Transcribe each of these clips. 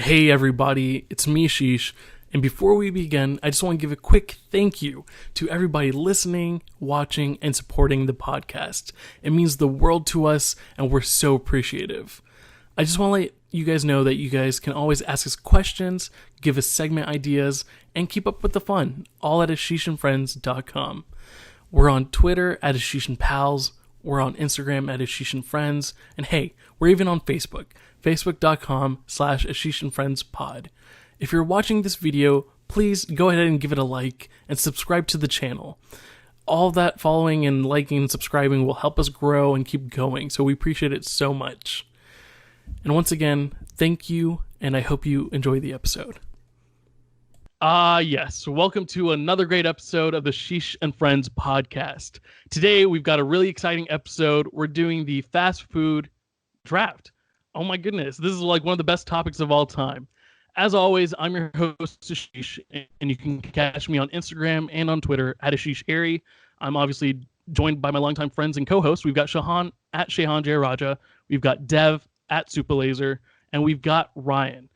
Hey everybody, it's me Ashish, and before we begin, I just want to give a quick thank you to everybody listening, watching, and supporting the podcast. It means the world to us, and we're so appreciative. I just want to let you guys know that you guys can always ask us questions, give us segment ideas, and keep up with the fun, all at AshishandFriends.com. We're on Twitter at AshishandPals, we're on Instagram at AshishandFriends, and hey, we're even on Facebook, facebook.com/AshishandFriendsPod. If you're watching this video, please go ahead and give it a like and subscribe to the channel. All that following and liking and subscribing will help us grow and keep going, so we appreciate it so much. And once again, thank you, and I hope you enjoy the episode. Yes. Welcome to another great episode of the Ashish and Friends podcast. Today, we've got a really exciting episode. We're doing the fast food draft. Oh my goodness. This is like one of the best topics of all time. As always, I'm your host, Ashish, and you can catch me on Instagram and on Twitter at AshishAri. I'm obviously joined by my longtime friends and co-hosts. We've got Shahan at Shahan J. Raja. We've got Dev at Superlaser, and we've got Ryan.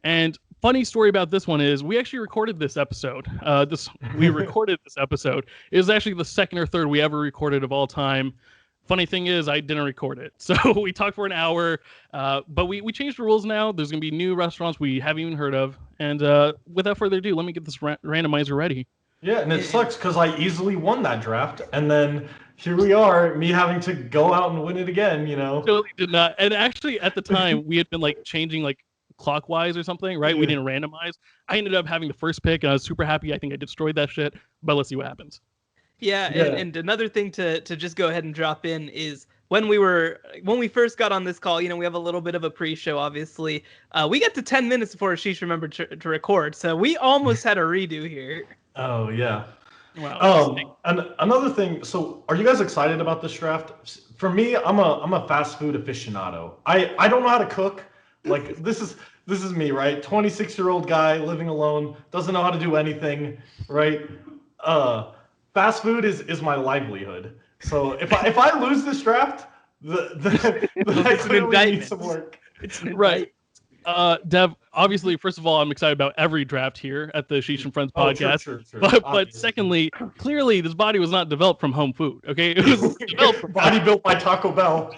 And funny story about this one is we actually recorded this episode. We recorded this episode. It was actually the second or third we ever recorded of all time. Funny thing is, I didn't record it. So we talked for an hour, but we changed the rules now. There's going to be new restaurants we haven't even heard of. And without further ado, let me get this randomizer ready. Yeah, and it sucks because I easily won that draft. And then here we are, me having to go out and win it again, you know? Totally did not. And actually, at the time, we had been like changing like clockwise or something, right? Yeah. We didn't randomize. I ended up having the first pick, and I was super happy. I think I destroyed that shit, but let's see what happens. Yeah. And another thing to just go ahead and drop in is when we first got on this call, you know, we have a little bit of a pre-show, obviously. We got to 10 minutes before Ashish remembered to record, so we almost had a redo here. Oh, yeah. Wow. And another thing, so are you guys excited about this draft? For me, I'm a fast food aficionado. I don't know how to cook. Like, this is me, right? 26-year-old guy living alone, doesn't know how to do anything, right? Fast food is my livelihood. So if I lose this draft, I clearly need some work. It's right. Dev, obviously, first of all, I'm excited about every draft here at the Ashish and Friends podcast. True. But secondly, clearly, this body was not developed from home food, okay? It was developed from body built by Taco Bell.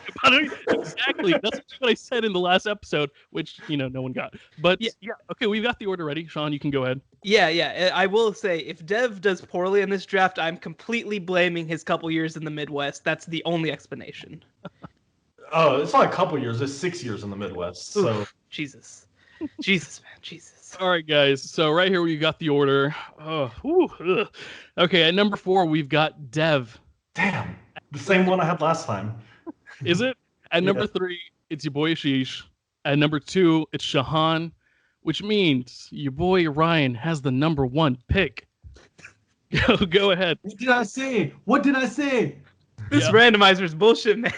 Exactly. That's what I said in the last episode, which, you know, no one got. But yeah. Okay, we've got the order ready. Sean, you can go ahead. Yeah. I will say, if Dev does poorly in this draft, I'm completely blaming his couple years in the Midwest. That's the only explanation. Oh, it's not a couple years. It's 6 years in the Midwest. So Oof, Jesus, man, Jesus. All right, guys. So right here we got the order. Okay, at number 4 we've got Dev. Damn, the same one I had last time. Is it? At number 3, it's your boy Ashish. At number 2, it's Shahan, which means your boy Ryan has the number 1 pick. Go ahead. What did I say? This randomizer is bullshit, man.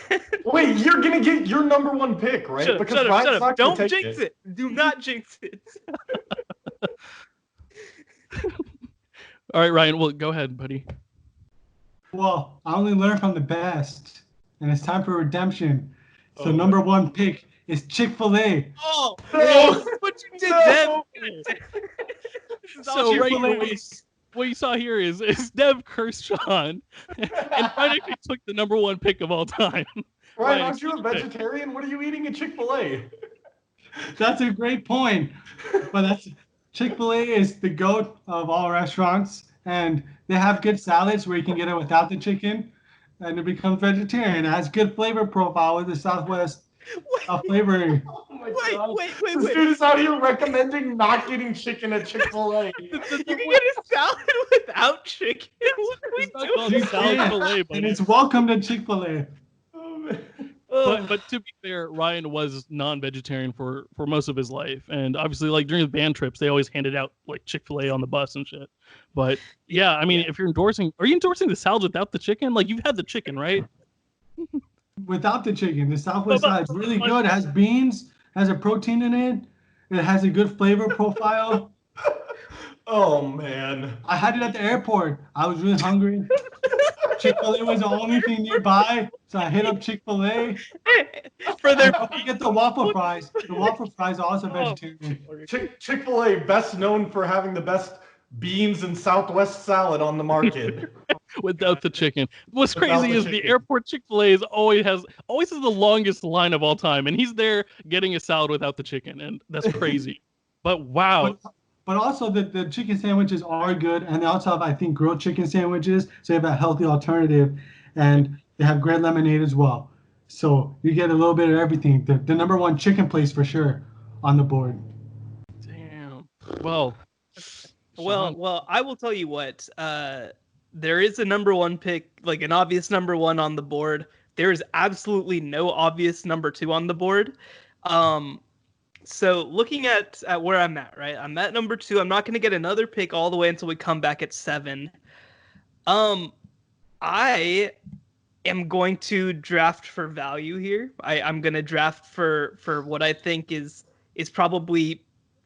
Wait, you're gonna get your number 1 pick, right? Shut up. Don't jinx it. Do not jinx it. All right, Ryan. Well, go ahead, buddy. Well, I only learn from the best, and it's time for redemption. So number 1 pick is Chick-fil-A. Oh, no. What you did, Dev? So right here, what you saw here is Dev cursed Sean, and Ryan actually took the number 1 pick of all time. Ryan, aren't you a vegetarian? What are you eating at Chick-fil-A? That's a great point. But Chick-fil-A is the GOAT of all restaurants, and they have good salads where you can get it without the chicken, and it becomes vegetarian. It has good flavor profile with the Southwest flavoring. Wait. This dude is out here recommending not getting chicken at Chick-fil-A. You can get a salad without chicken. What are we doing? Filet, and it's welcome to Chick-fil-A. Oh, man. But to be fair, Ryan was non-vegetarian for most of his life, and obviously, like during the band trips, they always handed out like Chick-fil-A on the bus and shit. But yeah, I mean, if you're are you endorsing the salads without the chicken? Like you've had the chicken, right? Without the chicken, the Southwest side is really good. It has beans, has a protein in it. It has a good flavor profile. Oh man, I had it at the airport. I was really hungry. Chick-fil-A was the only thing nearby, so I hit up Chick-fil-A. For their Don't forget the waffle fries. The waffle fries are also vegetarian. Chick-fil-A, best known for having the best beans and Southwest salad on the market. Without the chicken. What's Without crazy the is the chicken. airport Chick-fil-A always has the longest line of all time, and he's there getting a salad without the chicken, and that's crazy. But wow. But also the chicken sandwiches are good, and they also have, I think, grilled chicken sandwiches, so you have a healthy alternative, and they have great lemonade as well. So you get a little bit of everything. The number one chicken place for sure on the board. Damn. Well, Well, I will tell you what. There is a number one pick, like an obvious number one on the board. There is absolutely no obvious number two on the board. So looking at where I'm at, right? I'm at number two. I'm not going to get another pick all the way until we come back at 7. I am going to draft for value here. I'm going to draft for what I think is probably,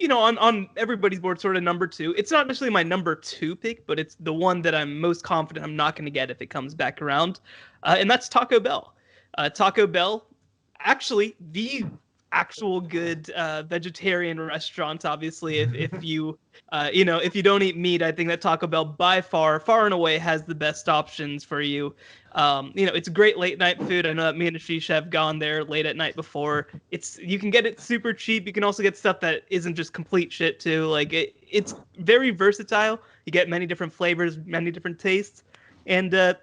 on everybody's board, sort of number 2. It's not necessarily my number 2 pick, but it's the one that I'm most confident I'm not going to get if it comes back around. And that's Taco Bell. Taco Bell, actually, the actual good vegetarian restaurant. Obviously, if you if you don't eat meat, I think that Taco Bell by far and away has the best options for you. It's great late night food. I know that me and Ashish have gone there late at night before. You can get it super cheap. You can also get stuff that isn't just complete shit too. Like it's very versatile. You get many different flavors, many different tastes, and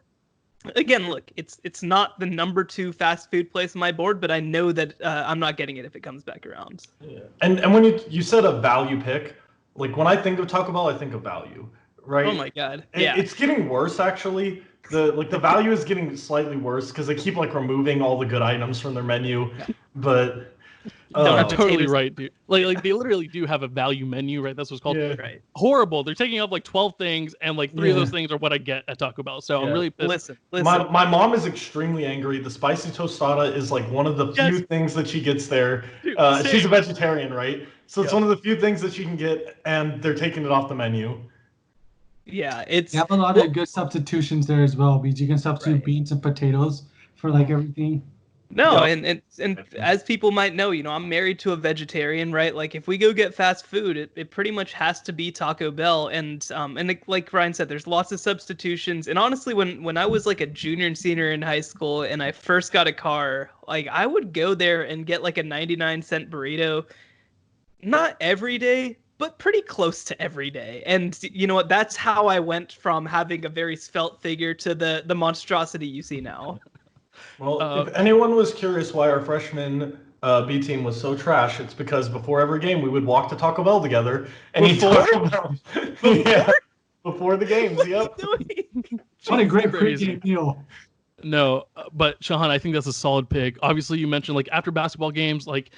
again, look, it's not the number 2 fast food place on my board, but I know that I'm not getting it if it comes back around. Yeah. And when you said a value pick, like when I think of Taco Bell, I think of value, right? Oh my god, yeah. It's getting worse actually. The value is getting slightly worse because they keep like removing all the good items from their menu, but. You're totally right, dude. Like they literally do have a value menu, right? That's what's called. Yeah. Right. Horrible. They're taking up like 12 things, and like 3 of those things are what I get at Taco Bell. So I'm really pissed. Listen. My mom is extremely angry. The spicy tostada is like one of the few things that she gets there. Dude, she's a vegetarian, right? So it's Yeah. one of the few things that she can get, and they're taking it off the menu. Yeah, it's You have a lot of good substitutions there as well, because you can substitute beans and potatoes for like everything. No, Yeah. and as people might know, I'm married to a vegetarian, right? Like if we go get fast food, it pretty much has to be Taco Bell, and like Ryan said, there's lots of substitutions. And honestly, when I was like a junior and senior in high school and I first got a car, like I would go there and get like a 99-cent burrito, not every day, but pretty close to every day. And you know what? That's how I went from having a very svelte figure to the monstrosity you see now. Well, if anyone was curious why our freshman B team was so trash, it's because before every game we would walk to Taco Bell together and eat Taco Bell. Yeah, before the games. Yep. What a great Crazy. pregame meal. No, but Shahan, I think that's a solid pick. Obviously, you mentioned like after basketball games, like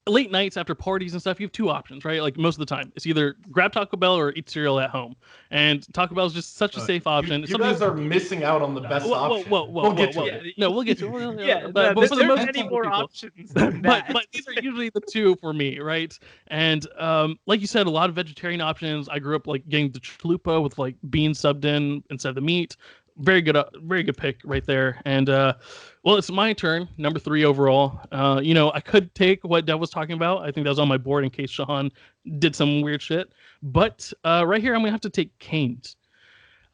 late nights after parties and stuff, you have 2 options, right? Like most of the time, it's either grab Taco Bell or eat cereal at home. And Taco Bell is just such a safe option. You guys are missing out on the best option. We'll get to it. No, we'll get to it. Yeah, but there's for the most many part, more people- options than that. but these are usually the 2 for me, right? And like you said, a lot of vegetarian options. I grew up like getting the chalupa with like beans subbed in instead of the meat. Very good pick right there. And well, it's my turn, number 3 overall. I could take what Dev was talking about. I think that was on my board in case Shahan did some weird shit. But right here, I'm gonna have to take Cane's.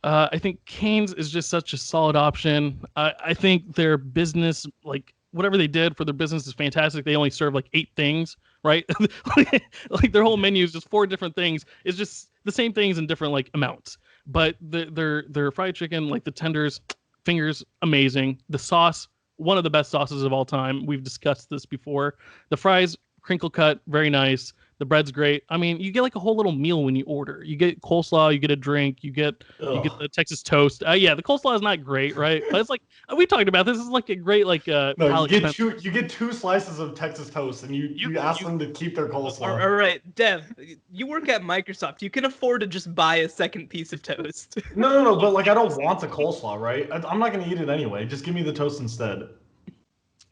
I think Cane's is just such a solid option. I think their business, like whatever they did for their business, is fantastic. They only serve like 8 things, right? Like their whole menu is just 4 different things. It's just the same things in different like amounts. But their fried chicken, like the tenders, fingers, amazing. The sauce, one of the best sauces of all time. We've discussed this before. The fries, crinkle cut, very nice. The bread's great. I mean, you get like a whole little meal when you order. You get coleslaw, you get a drink, you get the Texas toast. Yeah, the coleslaw is not great, right? But it's like we talked about. This is like a great like. No, you get 2 slices of Texas toast, and you ask them to keep their coleslaw. All right, Dev, you work at Microsoft. You can afford to just buy a second piece of toast. No, but like I don't want the coleslaw, right? I'm not gonna eat it anyway. Just give me the toast instead.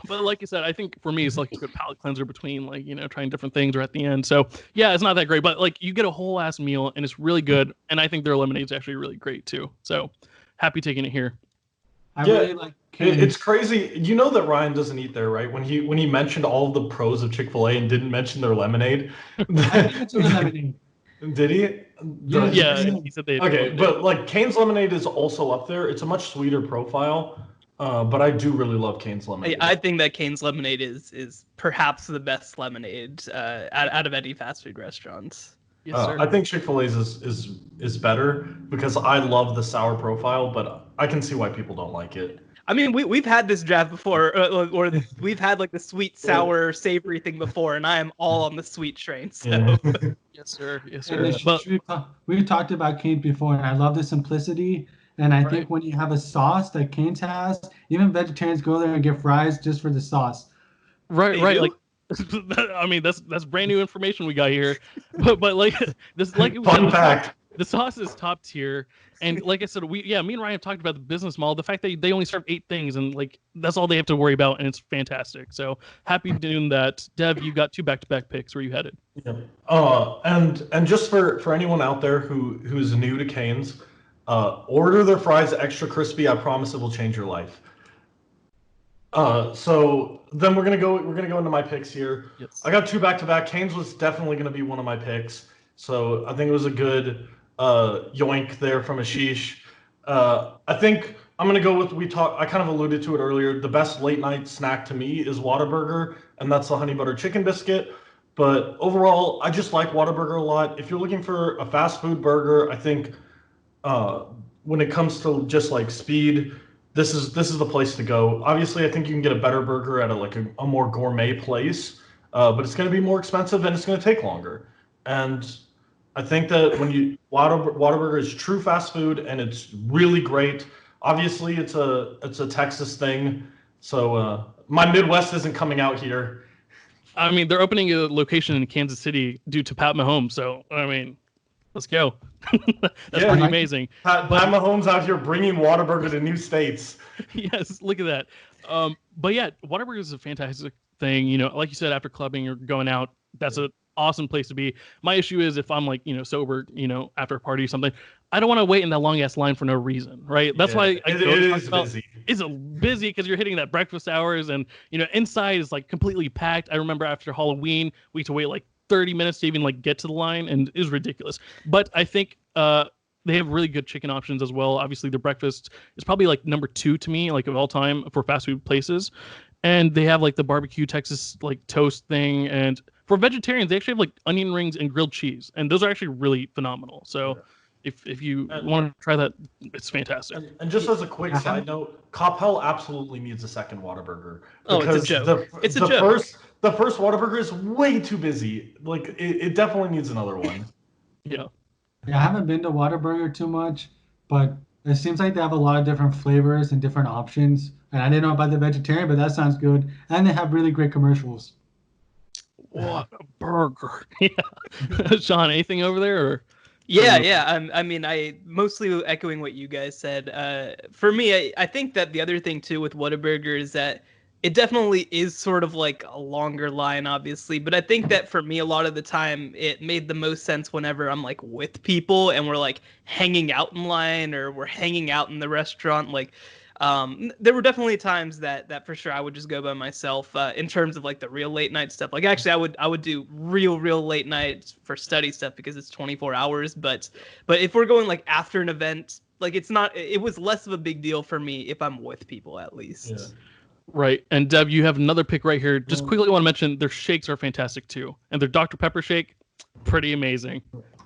But like I said, I think for me, it's like a good palate cleanser between like, trying different things or at the end. So yeah, it's not that great, but like you get a whole ass meal and it's really good. And I think their lemonade's actually really great too. So happy taking it here. I Yeah, really like It's Cane's. crazy. You know that Ryan doesn't eat there, right? When he mentioned all of the pros of Chick-fil-A and didn't mention their lemonade. I didn't mention the lemonade. Did he? Did I Yes, just Yeah, miss yeah. it? he said they had Okay, lemonade. but like Cane's lemonade is also up there. It's a much sweeter profile, but I do really love Cane's lemonade. I think that Cane's lemonade is perhaps the best lemonade out of any fast food restaurants. Yes, sir. I think Chick-fil-A's is better because I love the sour profile, but I can see why people don't like it. I mean, we've had this draft before, or we've had like the sweet, sour, savory thing before, and I am all on the sweet train. So Yeah. Yes, sir. Yes, And sir. But we've talked about Cane's before, and I love the simplicity. And I right, think when you have a sauce that Cane's has, even vegetarians go there and get fries just for the sauce. right, they right. do. Like, I mean, that's brand new information we got here. But like this, like we said, Fun fact. the sauce is top tier. And like I said, me and Ryan have talked about the business model. The fact that they only serve 8 things and like that's all they have to worry about, and it's fantastic. So happy doing that. Dev, you got 2 back-to-back picks. Where you headed? Yeah. And just for anyone out there who's new to Cane's, order their fries extra crispy. I promise it will change your life. So then we're gonna go into my picks here. Yes. I got 2 back-to-back. Cane's was definitely gonna be one of my picks. So I think it was a good yoink there from Ashish. I think I'm gonna go with I kind of alluded to it earlier. The best late night snack to me is Whataburger, and that's the honey butter chicken biscuit. But overall, I just like Whataburger a lot. If you're looking for a fast food burger, I think uh, when it comes to just like speed, this is the place to go. Obviously, I think you can get a better burger at a more gourmet place, but it's going to be more expensive and it's going to take longer. And I think that Whataburger is true fast food and it's really great. Obviously, it's a Texas thing, so my Midwest isn't coming out here. I mean, they're opening a location in Kansas City due to Pat Mahomes. So I mean, let's go. That's Yeah. pretty amazing. Pat Mahomes out here bringing Whataburger to new states. Yes, look at that. But yeah, Whataburger is a fantastic thing. You know, like you said, after clubbing or going out, that's an awesome place to be. My issue is if I'm like, sober, after a party or something, I don't want to wait in that long ass line for no reason, right? That's why it is busy. It's busy because you're hitting that breakfast hours, and inside is like completely packed. I remember after Halloween, we had to wait like 30 minutes to even like get to the line, and it was ridiculous. But I think they have really good chicken options as well. Obviously, their breakfast is probably like number 2 to me, like of all time for fast food places. And they have like the barbecue Texas like toast thing, and for vegetarians, they actually have like onion rings and grilled cheese, and those are actually really phenomenal. So if you want to try that, it's fantastic. And just as a quick side note, Coppell absolutely needs a second Whataburger. Oh, it's a joke. It's a joke. The first Whataburger is way too busy. Like it definitely needs another one. Yeah. Yeah, I haven't been to Whataburger too much, but it seems like they have a lot of different flavors and different options. And I didn't know about the vegetarian, but that sounds good. And they have really great commercials. What a burger. Yeah. Sean, anything over there? Or? Yeah. I mean, I mostly echoing what you guys said. For me, I think that the other thing too with Whataburger is that it definitely is sort of like a longer line, obviously. But I think that for me, a lot of the time, it made the most sense whenever I'm like with people and we're like hanging out in line or we're hanging out in the restaurant. Like, there were definitely times that for sure I would just go by myself in terms of like the real late night stuff. Like actually I would do real late nights for study stuff because it's 24 hours. But if we're going like after an event, like it was less of a big deal for me if I'm with people at least. Yeah. Right. And Dev, you have another pick right here. Just quickly want to mention their shakes are fantastic too. And their Dr. Pepper shake, pretty amazing.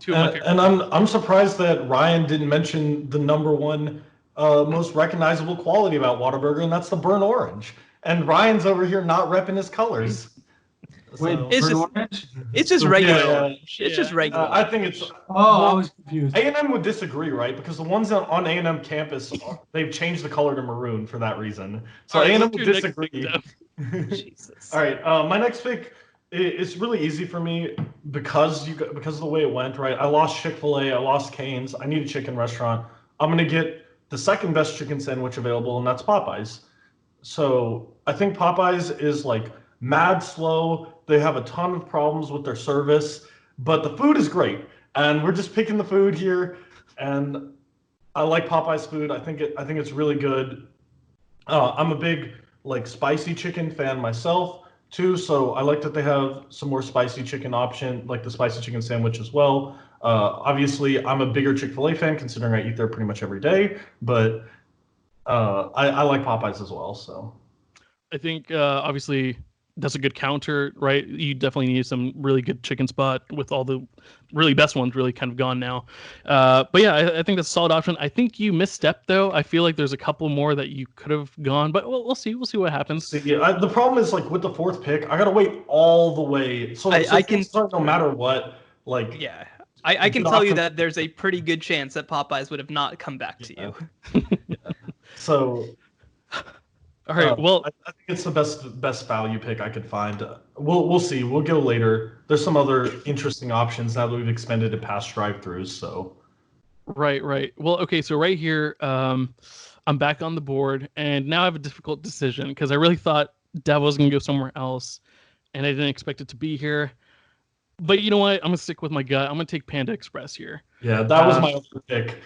And I'm surprised that Ryan didn't mention the number one most recognizable quality about Whataburger, and that's the burnt orange. And Ryan's over here not repping his colors. Wait, it's just regular Yeah. orange. It's just regular. I think it's. I was confused. A&M would disagree, right? Because the ones on A&M campus, they've changed the color to maroon for that reason. So All right, A&M let's would do next pick, disagree. Dev. Jesus. All right, my next pick it's really easy for me because of the way it went, right? I lost Chick-fil-A, I lost Cane's. I need a chicken restaurant. I'm gonna get the second best chicken sandwich available, and that's Popeyes. So I think Popeyes is like mad slow. They have a ton of problems with their service, but the food is great. And we're just picking the food here, and I like Popeye's food. I think it's really good. I'm a big like spicy chicken fan myself too, so I like that they have some more spicy chicken option, like the spicy chicken sandwich as well. Obviously, I'm a bigger Chick-fil-A fan considering I eat there pretty much every day, but I like Popeyes as well. So I think obviously that's a good counter, right? You definitely need some really good chicken spot with all the really best ones really kind of gone now. But yeah, I think that's a solid option. I think you misstepped though. I feel like there's a couple more that you could have gone, but we'll see. We'll see what happens. see, yeah, the problem is like with the fourth pick, I gotta wait all the way. So I can start no matter what. Like yeah. I can tell you that there's a pretty good chance that Popeyes would have not come back to you. So all right. Well, I think it's the best value pick I could find. We'll see. We'll go later. There's some other interesting options now that we've expanded it past drive-throughs. So right. Well, okay. So right here, I'm back on the board, and now I have a difficult decision because I really thought Dev was gonna go somewhere else, and I didn't expect it to be here. But you know what? I'm gonna stick with my gut. I'm gonna take Panda Express here. yeah, that was my other pick.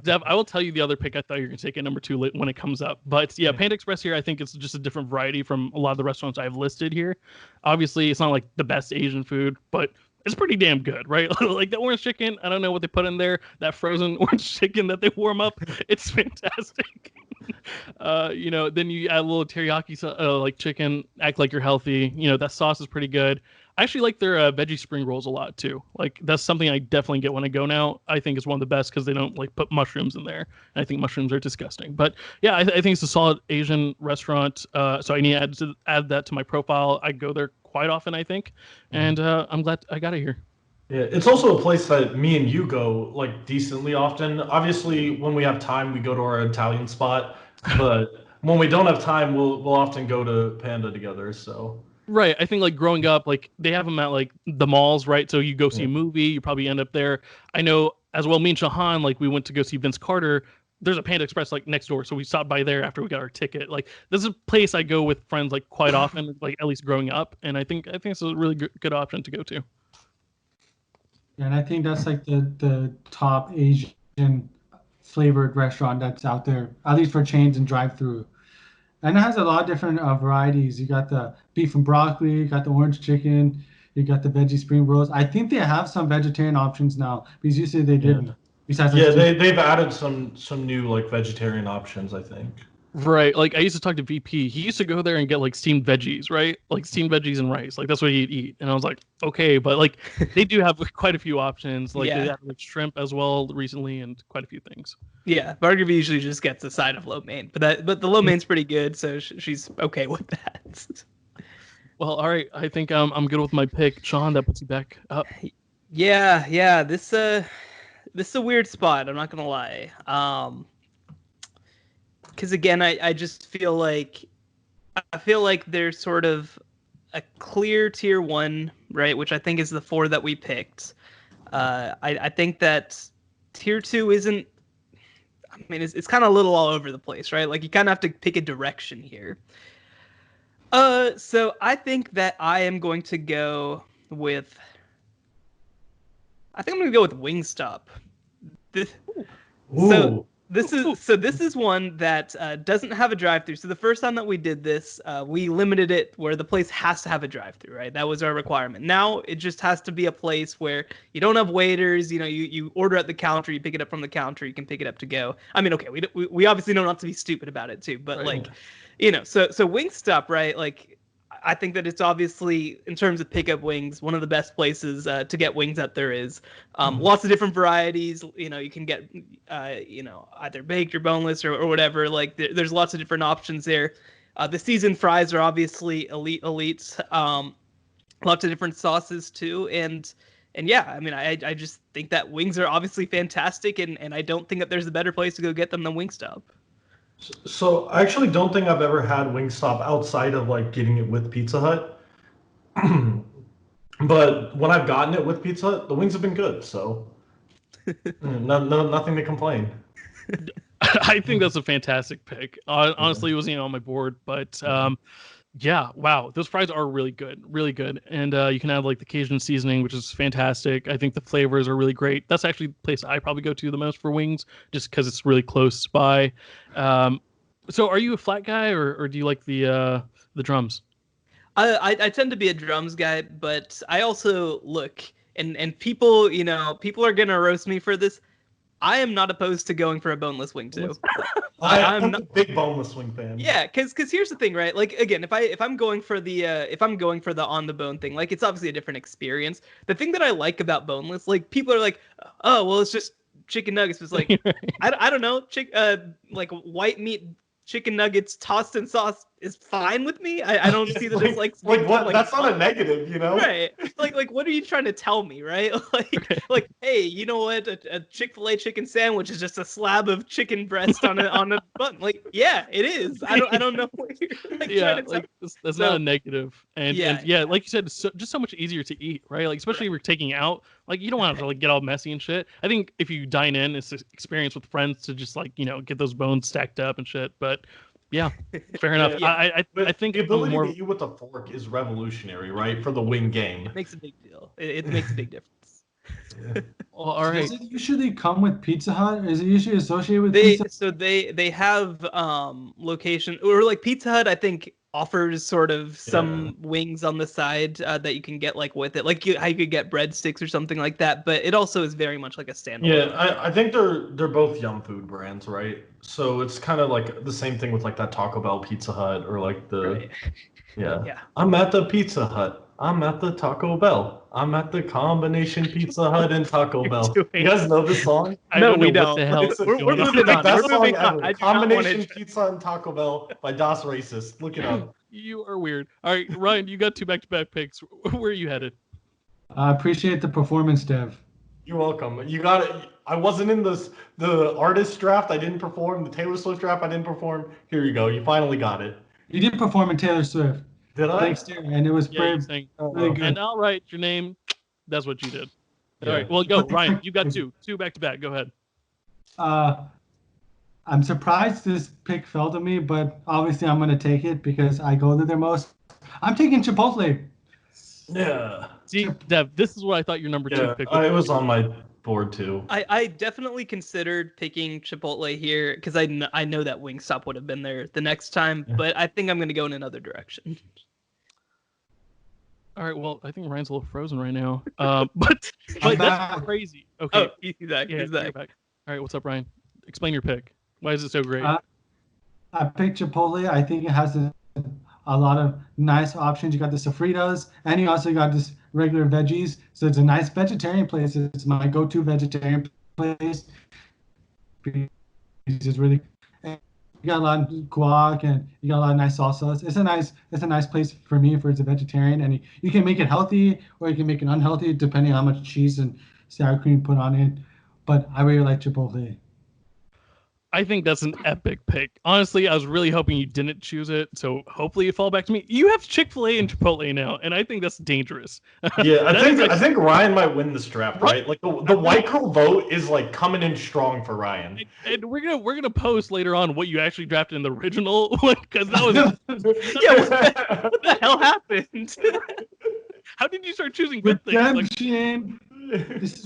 Dev, I will tell you the other pick I thought you were going to take at number 2 when it comes up. But yeah, Panda Express here, I think it's just a different variety from a lot of the restaurants I've listed here. Obviously, it's not like the best Asian food, but it's pretty damn good, right? Like the orange chicken, I don't know what they put in there. That frozen orange chicken that they warm up, it's fantastic. Then you add a little teriyaki like chicken, act like you're healthy. That sauce is pretty good. I actually like their veggie spring rolls a lot too. Like that's something I definitely get when I go now. I think it's one of the best because they don't like put mushrooms in there. And I think mushrooms are disgusting. But yeah, I think it's a solid Asian restaurant. So I need to add that to my profile. I go there quite often, I think, and I'm glad I got it here. Yeah, it's also a place that me and you go like decently often. Obviously, when we have time, we go to our Italian spot, but when we don't have time, we'll often go to Panda together. So right, I think like growing up, like they have them at like the malls, right? So you go see a movie, you probably end up there. I know as well. Me and Shahan, like we went to go see Vince Carter. There's a Panda Express like next door, so we stopped by there after we got our ticket. Like this is a place I go with friends like quite often, like at least growing up, and I think it's a really good option to go to. And I think that's like the top Asian flavored restaurant that's out there, at least for chains and drive-through. And it has a lot of different varieties. You got the beef and broccoli, you got the orange chicken, you got the veggie spring rolls. I think they have some vegetarian options now because usually they didn't. Besides, they've added some new like vegetarian options, I think. Right. Like I used to talk to VP. He used to go there and get like steamed veggies, right? Like steamed veggies and rice. Like that's what he'd eat. And I was like, okay, but like they do have quite a few options. Like they have like shrimp as well recently and quite a few things. Yeah, Bargravy usually just gets a side of lo mein, but the lo mein's pretty good, so she's okay with that. Well, all right. I think I'm good with my pick. Sean, that puts you back up. Yeah. This is a weird spot. I'm not gonna lie. Because again, I just feel like there's sort of a clear tier 1, right? Which I think is the 4 that we picked. I think that tier 2 isn't. I mean, it's kind of a little all over the place, right? Like you kind of have to pick a direction here. So I think that I am going to go with. I think I'm going to go with Wingstop. This is one that doesn't have a drive-through. So the first time that we did this, we limited it where the place has to have a drive-through, right? That was our requirement. Now it just has to be a place where you don't have waiters. You order at the counter, you pick it up from the counter, you can pick it up to go. I mean, okay, we obviously know not to be stupid about it too, but right. So Wingstop, right? Like, I think that it's obviously, in terms of pickup wings, one of the best places to get wings that there is. Lots of different varieties. You can get, either baked or boneless or whatever. Like there's lots of different options there. The seasoned fries are obviously elite. Lots of different sauces too, and yeah, I mean, I just think that wings are obviously fantastic, and I don't think that there's a better place to go get them than Wingstop. So I actually don't think I've ever had Wingstop outside of like getting it with Pizza Hut. But when I've gotten it with Pizza Hut, the wings have been good. So nothing to complain. I think that's a fantastic pick. Honestly, it wasn't on my board, but yeah, wow, those fries are really good, and you can add like the Cajun seasoning, which is fantastic. I think the flavors are really great. That's actually the place I probably go to the most for wings, just because it's really close by. So are you a flat guy or do you like the drums? I tend to be a drums guy, but I also look and people, people are gonna roast me for this. I am not opposed to going for a boneless wing too. I'm a big boneless wing fan. Yeah, because here's the thing, right? Like again, if I'm going for the on the bone thing, like it's obviously a different experience. The thing that I like about boneless, like people are like, oh well, it's just chicken nuggets. It's like I don't know, like white meat chicken nuggets tossed in sauce is fine with me. I don't see that it's like what? Like, that's not a negative, right? Like what are you trying to tell me, right? like hey, you know what? A Chick-fil-A chicken sandwich is just a slab of chicken breast on a bun. Like yeah, it is. I don't know what you're trying to tell. That's not a negative. And yeah, like you said, it's just so much easier to eat, right? Like especially if you're taking out, like you don't want to like get all messy and shit. I think if you dine in, it's an experience with friends to just like get those bones stacked up and shit. But yeah, fair enough. Yeah. I think the ability to eat with a fork is revolutionary, right? For the wing game. It makes a big deal. It makes a big difference. Yeah. Well, all right. Does it usually come with Pizza Hut? Is it usually associated with Pizza Hut? So they have location, or like Pizza Hut, I think offers sort of some wings on the side that you can get like with it, like how you could get breadsticks or something like that. But it also is very much like a standalone. Yeah, I think they're both Yum food brands, right? So it's kind of like the same thing with like that Taco Bell, Pizza Hut, or like the Right. yeah. I'm at the Pizza Hut. I'm at the Taco Bell. I'm at the combination Pizza Hut and Taco Bell. You guys know this song? No, we don't. don't. What the hell? We're moving on. Best We're moving song on. ever. I do not want Combination to. Pizza and Taco Bell by Das Racist. Look it up. You are weird. All right, Ryan, you got 2 back-to-back picks. Where are you headed? I appreciate the performance, Dev. You're welcome. You got it. I wasn't in the artist draft. I didn't perform. The Taylor Swift draft. I didn't perform. Here you go. You finally got it. You did perform in Taylor Swift. Did I? Thanks, dear. And it was Yeah, very, really good. and I'll write your name. That's what you did. Yeah. All right. Well, go, Ryan. You got 2 back-to-back. Go ahead. I'm surprised this pick fell to me, but obviously I'm going to take it because I go to their most. I'm taking Chipotle. Yeah. See, Dev, this is what I thought your number 2 pick was. It was on my board too. I definitely considered picking Chipotle here because I know that Wingstop would have been there the next time, but I think I'm going to go in another direction. All right. Well, I think Ryan's a little frozen right now. But that's crazy. Okay. Oh, he's back. Yeah, He's you're back. All right. What's up, Ryan? Explain your pick. Why is it so great? I picked Chipotle. I think it has a lot of nice options. You got the sofritas, and you also got this regular veggies. So it's a nice vegetarian place. It's my go-to vegetarian place. It's really, you got a lot of guac and you got a lot of nice salsas. It's a nice place for me if it's a vegetarian, and you can make it healthy or you can make it unhealthy depending on how much cheese and sour cream you put on it. But I really like Chipotle. I think that's an epic pick. Honestly, I was really hoping you didn't choose it, so hopefully it fall back to me. You have Chick-fil-A and Chipotle now, and I think that's dangerous. Yeah, I think Ryan might win this draft, right? Like the white girl vote is like coming in strong for Ryan. And we're gonna post later on what you actually drafted in the original one because that was What the hell happened? How did you start choosing good things? Redemption.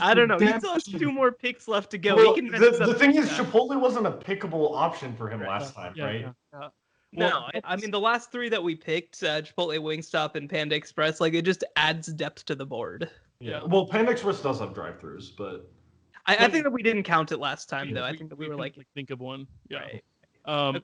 I don't know. He still has 2 more picks left to go. Well, He can the thing is, Chipotle wasn't a pickable option for him last time, right? Yeah. No, I mean the last 3 that we picked, Chipotle, Wingstop, and Panda Express, like it just adds depth to the board. Yeah. Well, Panda Express does have drive-throughs, but I think that we didn't count it last time though. I think that we were like think of one. Yeah. Right.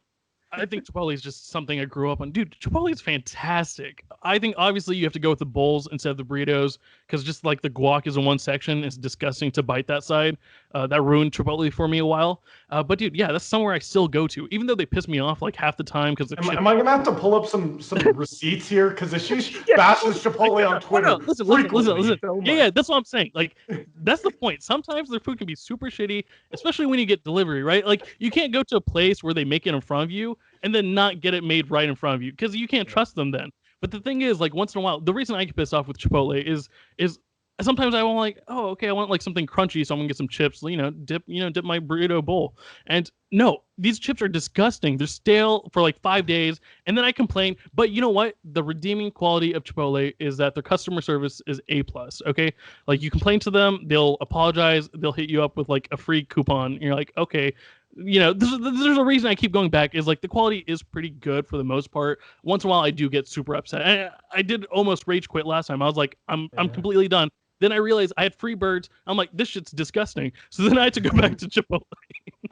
I think Chipotle is just something I grew up on. Dude, Chipotle is fantastic. I think obviously you have to go with the bowls instead of the burritos because just like the guac is in one section, it's disgusting to bite that side. That ruined Chipotle for me a while. But dude, yeah, that's somewhere I still go to, even though they piss me off like half the time because am I gonna have to pull up some receipts here? Because Ashish bashes Chipotle on Twitter. No, listen. Yeah, that's what I'm saying. Like, that's the point. Sometimes their food can be super shitty, especially when you get delivery, right? Like, you can't go to a place where they make it in front of you and then not get it made right in front of you because you can't trust them then. But the thing is, like, once in a while, the reason I get pissed off with Chipotle is sometimes I want like, oh, okay, I want like something crunchy, so I'm gonna get some chips, dip my burrito bowl. And no, these chips are disgusting. They're stale for like 5 days, and then I complain. But you know what? The redeeming quality of Chipotle is that their customer service is A+. Okay, like you complain to them, they'll apologize, they'll hit you up with like a free coupon. And you're like, okay, there's a reason I keep going back is like the quality is pretty good for the most part. Once in a while, I do get super upset. I did almost rage quit last time. I was like, I'm completely done. Then I realized I had free birds. I'm like, this shit's disgusting. So then I had to go back to Chipotle.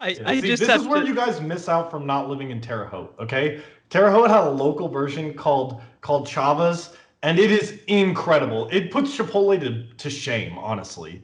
This is where you guys miss out from not living in Terre Haute. Okay, Terre Haute had a local version called Chavas, and it is incredible. It puts Chipotle to shame, honestly.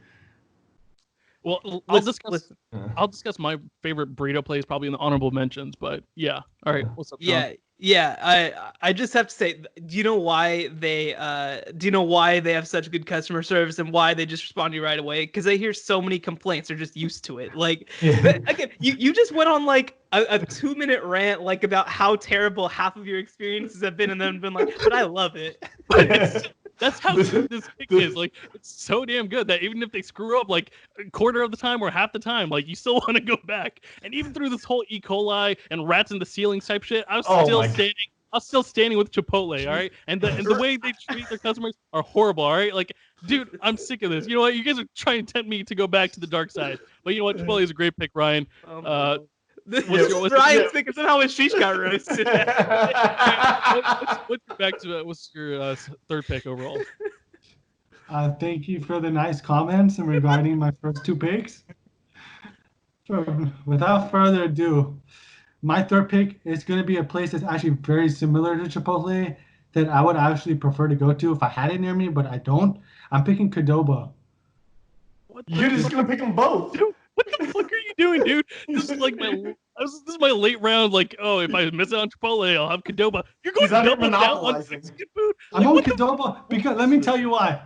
Well, I'll discuss my favorite burrito place probably in the honorable mentions, but yeah. All right, what's up, Sean? Yeah. I just have to say, do you know why they have such good customer service and why they just respond to you right away? Because I hear so many complaints. They're just used to it. Like, again, you just went on like a 2-minute rant like about how terrible half of your experiences have been, and then been like, but I love it. That's how good this pick is. Like, it's so damn good that even if they screw up like a quarter of the time or half the time, like you still want to go back. And even through this whole E. coli and rats in the ceilings type shit, I was still standing with Chipotle, all right? And the way they treat their customers are horrible, all right? Like, dude, I'm sick of this. You know what? You guys are trying to tempt me to go back to the dark side. But you know what? Chipotle is a great pick, Ryan. Ryan's thinking somehow Ashish got roasted. What's your third pick overall? Thank you for the nice comments and regarding my first 2 picks. Without further ado, my third pick is going to be a place that's actually very similar to Chipotle that I would actually prefer to go to if I had it near me, but I don't. I'm picking Qdoba. You're just going to pick them both. Dude, what the fuck are you doing, dude? This is like my late round. Like, oh, if I miss out on Chipotle, I'll have Qdoba. You're going to double down on Mexican food. I'm on Qdoba because let me tell you why.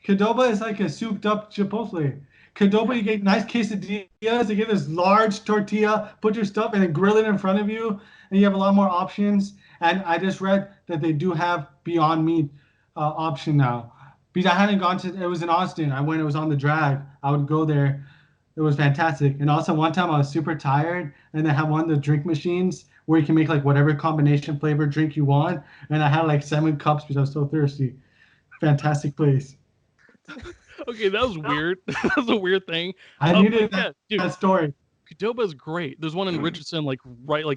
Qdoba is like a souped up Chipotle. Qdoba, you get nice quesadillas. You get this large tortilla, put your stuff, and then grill it in front of you, and you have a lot more options. And I just read that they do have Beyond Meat option now. Because I hadn't gone to, it was in Austin. When it was on the drag, I would go there. It was fantastic. And also one time I was super tired, and they have one of the drink machines where you can make like whatever combination flavor drink you want. And I had like 7 cups because I was so thirsty. Fantastic place. Okay, that was weird. That was a weird thing. I needed that story. Qdoba is great. There's one in Richardson, like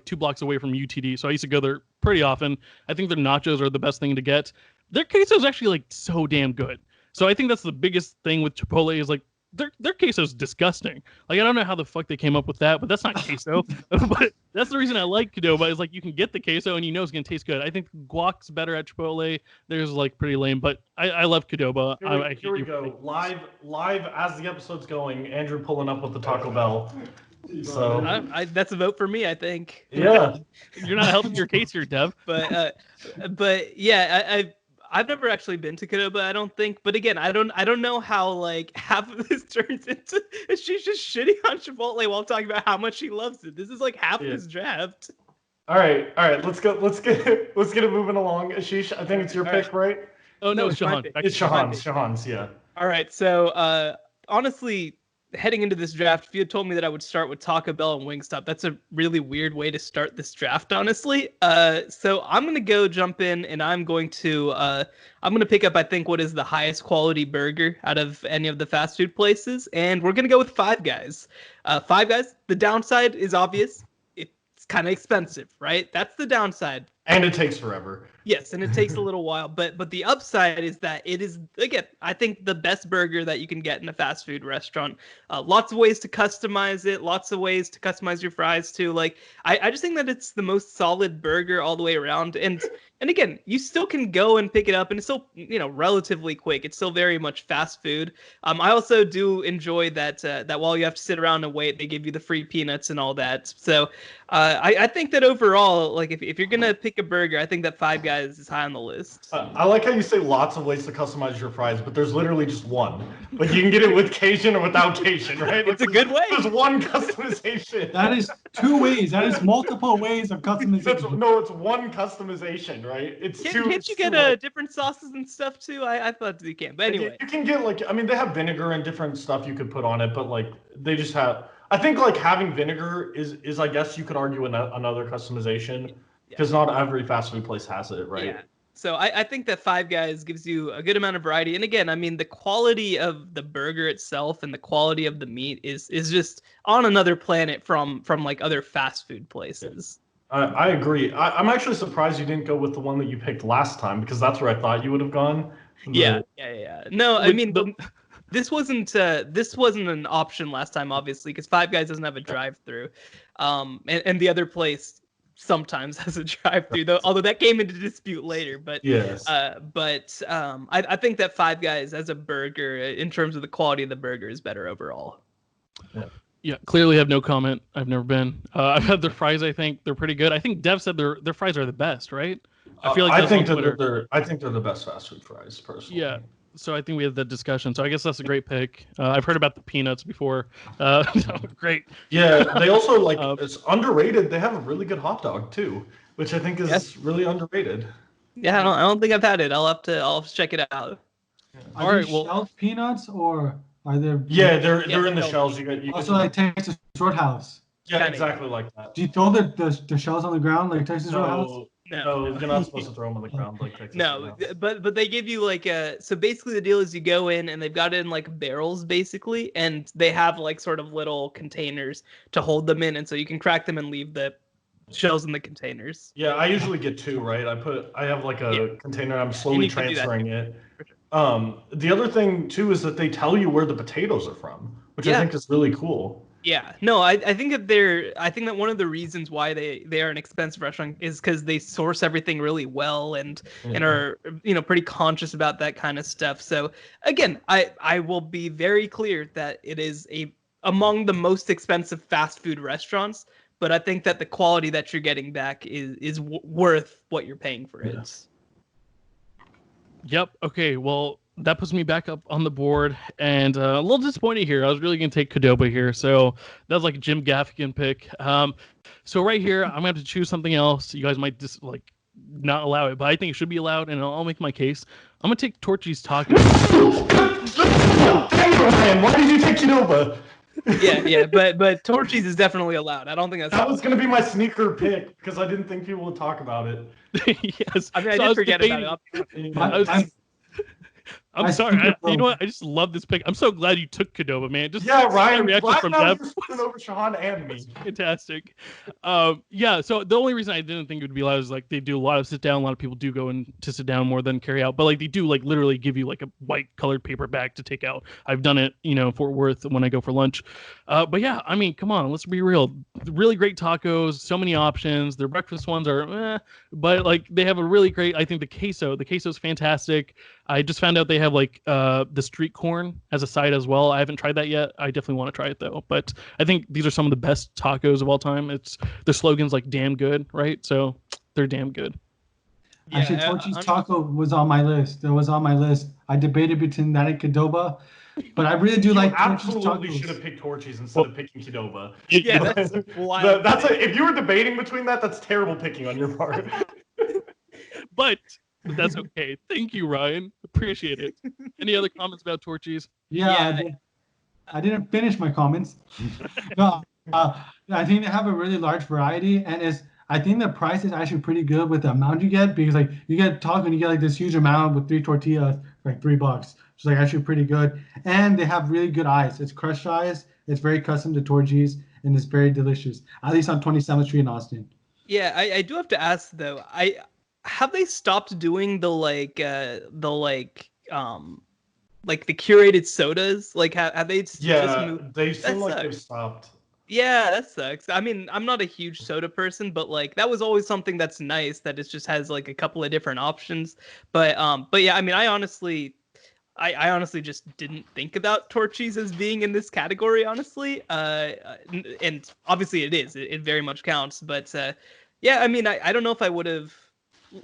2 blocks away from UTD. So I used to go there pretty often. I think their nachos are the best thing to get. Their queso is actually like so damn good. So I think that's the biggest thing with Chipotle is like their queso is disgusting. Like I don't know how the fuck they came up with that, but that's not queso. But that's the reason I like Qdoba is like you can get the queso and you know it's gonna taste good. I think guac's better at Chipotle. There's like pretty lame, but I love Qdoba. Here we go. Live as the episode's going. Andrew pulling up with the Taco Bell. So that's a vote for me, I think. Yeah, you're not helping your case here, Dev. But yeah, I've never actually been to Qdoba, I don't think. But again, I don't know how like half of this turns into she's just shitting on Chipotle while talking about how much she loves it. This is like half of this draft. All right. Let's get it moving along. Ashish, I think it's your pick, right? Oh no, it's Shahan. It's Shahan's, yeah. All right. So honestly, heading into this draft, if you had told me that I would start with Taco Bell and Wingstop, that's a really weird way to start this draft, honestly. So I'm gonna go jump in, and I'm gonna pick up, I think, what is the highest quality burger out of any of the fast food places, and we're gonna go with Five Guys. Five Guys. The downside is obvious. It's kind of expensive, right? That's the downside. And it takes forever. Yes, and it takes a little while, but the upside is that it is, again, I think the best burger that you can get in a fast food restaurant. Lots of ways to customize it, lots of ways to customize your fries too. Like I just think that it's the most solid burger all the way around. And again, you still can go and pick it up, and it's still, relatively quick. It's still very much fast food. I also do enjoy that while you have to sit around and wait, they give you the free peanuts and all that. So I think that overall, like if you're gonna pick a burger, I think that Five Guys is high on the list. I like how you say lots of ways to customize your fries, but there's literally just one. Like you can get it with Cajun or without Cajun, right? It's a good way. There's one customization. That is 2 ways. That is multiple ways of customization. It's one customization, right? Can't you get different sauces and stuff too? I thought you can, but anyway. You can get they have vinegar and different stuff you could put on it, but like they just have. I think like having vinegar is I guess you could argue another customization. Because not every fast food place has it, right? So I think that Five Guys gives you a good amount of variety. And again, I mean, the quality of the burger itself and the quality of the meat is just on another planet from like other fast food places. I agree. I'm actually surprised you didn't go with the one that you picked last time, because that's where I thought you would have gone. Yeah. No, I mean, this wasn't an option last time, obviously, because Five Guys doesn't have a drive-through, and the other place sometimes has a drive-through, though. Although that came into dispute later, but yes. I think that Five Guys as a burger, in terms of the quality of the burger, is better overall. Yeah, clearly have no comment. I've never been. I've had their fries. I think they're pretty good. I think Dev said their fries are the best, right? I feel like I think they're the best fast food fries, personally. Yeah. So I think we had that discussion. So I guess that's a great pick. I've heard about the peanuts before. Great. Yeah, they also it's underrated. They have a really good hot dog too, which I think is really underrated. Yeah, I don't think I've had it. I'll have to check it out. Yeah. Are they shelled peanuts or are they? Yeah, they're in the shells. You also like Texas Roadhouse. Yeah, exactly like that. Do you throw the shells on the ground like Texas Roadhouse? No, you're not supposed to throw them on the ground like Texas. No, but they give you like so basically the deal is you go in and they've got it in like barrels basically, and they have like sort of little containers to hold them in, and so you can crack them and leave the shells in the containers. Yeah, I usually get two, right? I have like a container. I'm slowly transferring it. Sure. The other thing too is that they tell you where the potatoes are from, which I think is really cool. Yeah, no, I think that one of the reasons why they are an expensive restaurant is because they source everything really well and are pretty conscious about that kind of stuff. So again, I will be very clear that it is among the most expensive fast food restaurants, but I think that the quality that you're getting back is worth what you're paying for it. Yep. Okay. Well, that puts me back up on the board, and a little disappointed here. I was really going to take Qdoba here, so that was like a Jim Gaffigan pick. So right here, I'm going to have to choose something else. You guys might just not allow it, but I think it should be allowed, and I'll make my case. I'm going to take Torchy's Tacos. Why did you take Qdoba? Yeah, but Torchy's is definitely allowed. I don't think that was going to be my sneaker pick because I didn't think people would talk about it. Yes, I mean, I did forget about it. I'm sorry. You know what? I just love this pick. I'm so glad you took Qdoba, man. Ryan. Reaction from Dev. Over Sean and me. Fantastic. Yeah. So the only reason I didn't think it would be allowed is they do a lot of sit down. A lot of people do go in to sit down more than carry out, but they do literally give you a white colored paper bag to take out. I've done it, in Fort Worth when I go for lunch. But yeah, I mean, come on, let's be real. Really great tacos. So many options. Their breakfast ones are, but they have a really great. I think the queso is fantastic. I just found out they have the street corn as a side as well. I haven't tried that yet. I definitely want to try it though. But I think these are some of the best tacos of all time. The slogan's damn good, right? So they're damn good. Yeah, actually, Torchy's Taco was on my list. It was on my list. I debated between that and Qdoba, but I really do like Torchy's Tacos. Absolutely should have picked Torchy's instead of picking Qdoba. Yeah, that's wild. If you were debating between that's terrible picking on your part. But that's okay. Thank you, Ryan. Appreciate it. Any other comments about Torchy's? Yeah. I didn't finish my comments. No, I think they have a really large variety, and I think the price is actually pretty good with the amount you get, because you get taco and you get this huge amount with 3 tortillas for $3. It's actually pretty good, and they have really good ice. It's crushed ice. It's very custom to Torchy's, and it's very delicious. At least on 27th Street in Austin. Yeah, I do have to ask though. Have they stopped doing the curated sodas? Have they just moved? They seem like they've stopped. Yeah, that sucks. I mean, I'm not a huge soda person, but that was always something that's nice, that it just has a couple of different options. But yeah, I mean, I honestly just didn't think about Torchy's as being in this category, honestly. And obviously it is. It very much counts. But yeah, I mean, I don't know if I would have.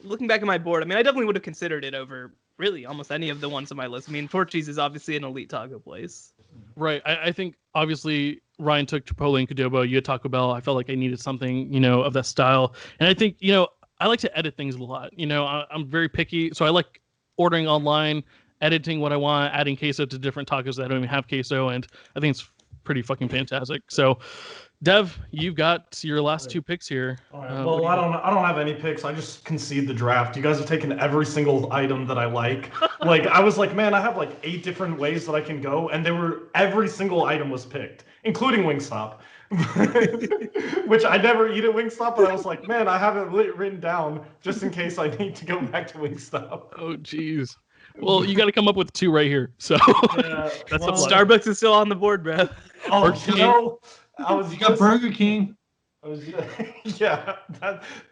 Looking back at my board, I mean, I definitely would have considered it over really almost any of the ones on my list. I mean, Torchy's is obviously an elite taco place. Right. I think obviously Ryan took Chipotle and Qdoba. You had Taco Bell. I felt like I needed something, of that style. And I think, I like to edit things a lot. I'm very picky. So I like ordering online, editing what I want, adding queso to different tacos that don't even have queso. And I think it's pretty fucking fantastic. So, Dev, you've got your last two picks here. All right. Well, I don't have any picks. I just concede the draft. You guys have taken every single item that I like. Like I was like, man, I have like 8 different ways that I can go, and every single item was picked, including Wingstop. Which I never eat at Wingstop, but I was like, man, I have it written down just in case I need to go back to Wingstop. Oh, jeez. Well, you got to come up with 2 right here. So that's Starbucks is still on the board, bro. Oh, you know, you got Burger King. Yeah,